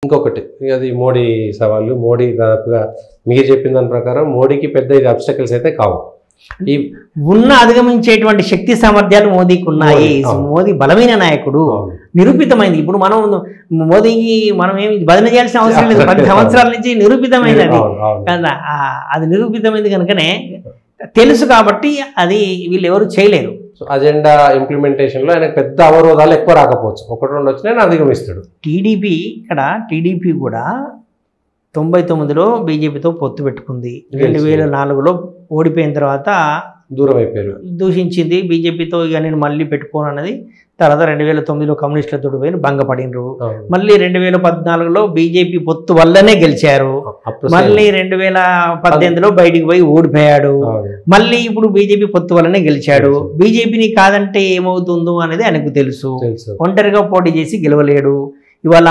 ఇంకొకటి అది మోడీ సవాళ్ళు. మోడీ దాదాపుగా మీరు చెప్పిన దాని ప్రకారం మోడీకి పెద్ద ఇది అబ్స్టకల్స్ అయితే కావు. ఈ ఉన్న అధిగమించేటువంటి శక్తి సామర్థ్యాలు మోదీకి ఉన్నాయి. మోదీ బలమైన నాయకుడు, నిరూపితమైంది. ఇప్పుడు మనం మోదీకి మనం ఏమి బదిలీ చేయాల్సిన అవసరం లేదు. 10 సంవత్సరాల నుంచి నిరూపితమైనది కదా. అది నిరూపితమైంది కనుకనే తెలుసు కాబట్టి అది వీళ్ళు ఎవరు చేయలేరు. అజెండా ఇంప్లిమెంటేషన్ లో ఆయనకు పెద్ద అవరోధాలు ఎక్కువ రాకపోవచ్చు, 1-2 వచ్చినా అధిగమిస్తాడు. టీడీపీ కూడా 99లో బీజేపీతో పొత్తు పెట్టుకుంది. 2004లో ఓడిపోయిన తర్వాత దూరం అయిపోయారు, దూషించింది బీజేపీతో. ఇక నేను మళ్ళీ పెట్టుకోను అన్నది. తర్వాత 2009లో కమ్యూనిస్టులతో పోయి భంగపడినరు. మళ్ళీ 2014లో బీజేపీ పొత్తు వల్లనే గెలిచారు. మళ్ళీ 2018లో బయటికి పోయి ఓడిపోయాడు. మళ్ళీ ఇప్పుడు బీజేపీ పొత్తు వల్లనే గెలిచాడు. బీజేపీని కాదంటే ఏమవుతుందో అనేది ఆయనకు తెలుసు. ఒంటరిగా పోటీ చేసి గెలవలేడు. ఇవాళ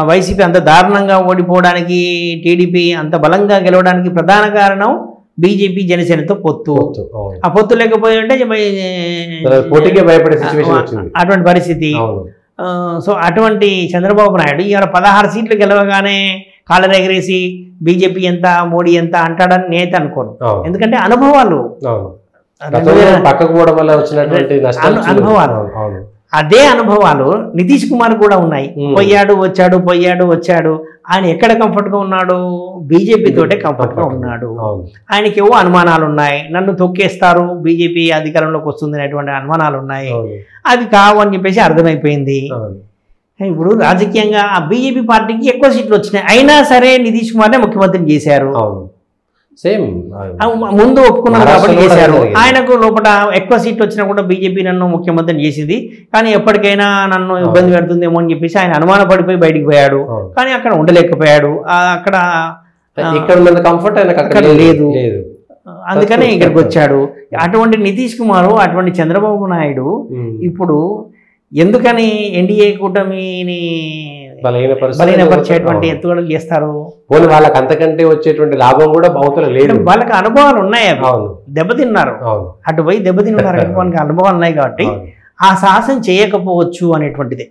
వైసీపీ అంత దారుణంగా ఓడిపోవడానికి, టీడీపీ అంత బలంగా గెలవడానికి ప్రధాన కారణం బీజేపీ జనసేనతో పొత్తు. ఆ పొత్తు లేకపోయి ఉంటే అటువంటి పరిస్థితి. సో అటువంటి చంద్రబాబు నాయుడు ఇవాళ 16 సీట్లు గెలవగానే కాళ్ళ ఎగరేసి బీజేపీ ఎంత మోడీ ఎంత అంటాడని నేత అనుకోను. ఎందుకంటే అనుభవాలు, అదే అనుభవాలు నితీష్ కుమార్ కూడా ఉన్నాయి. పోయాడు వచ్చాడు. ఆయన ఎక్కడ కంఫర్ట్గా ఉన్నాడు? బీజేపీ తోటే కంఫర్ట్గా ఉన్నాడు. ఆయనకి ఏవో అనుమానాలు ఉన్నాయి. నన్ను తొక్కేస్తారు, బీజేపీ అధికారంలోకి వస్తుంది అనేటువంటి అనుమానాలు ఉన్నాయి. అది కావు అని చెప్పేసి అర్థమైపోయింది. ఇప్పుడు రాజకీయంగా ఆ బీజేపీ పార్టీకి ఎక్కువ సీట్లు వచ్చినాయి. అయినా సరే నితీష్ కుమార్నే ముఖ్యమంత్రిని చేశారు. ముందు ఒప్పుకున్నారు కాబట్టి చేశారు. ఆయనకు లోపల ఎక్కువ సీట్లు వచ్చినా కూడా బీజేపీ నన్ను ముఖ్యమంత్రిని చేసింది, కానీ ఎప్పటికైనా నన్ను ఇబ్బంది పెడుతుందేమో అని చెప్పేసి ఆయన అనుమాన పడిపోయి బయటికి పోయాడు. కానీ అక్కడ ఉండలేకపోయాడు. అక్కడ లేదు, అందుకనే ఇక్కడికి వచ్చాడు. అటువంటి నితీష్ కుమార్, అటువంటి చంద్రబాబు నాయుడు ఇప్పుడు ఎందుకని ఎన్డీఏ కూటమిని బలహీనపరిచేటువంటి ఎత్తుగడలు చేస్తారు? వాళ్ళకి అంతకంటే వచ్చేటువంటి లాభం కూడా బహుశా లేదు. వాళ్ళకి అనుభవాలు ఉన్నాయి, దెబ్బతిన్నారు. అటు పోయి దెబ్బతిన్నారు, అనుభవాలు ఉన్నాయి కాబట్టి ఆ సాహసం చేయకపోవచ్చు అనేటువంటిది.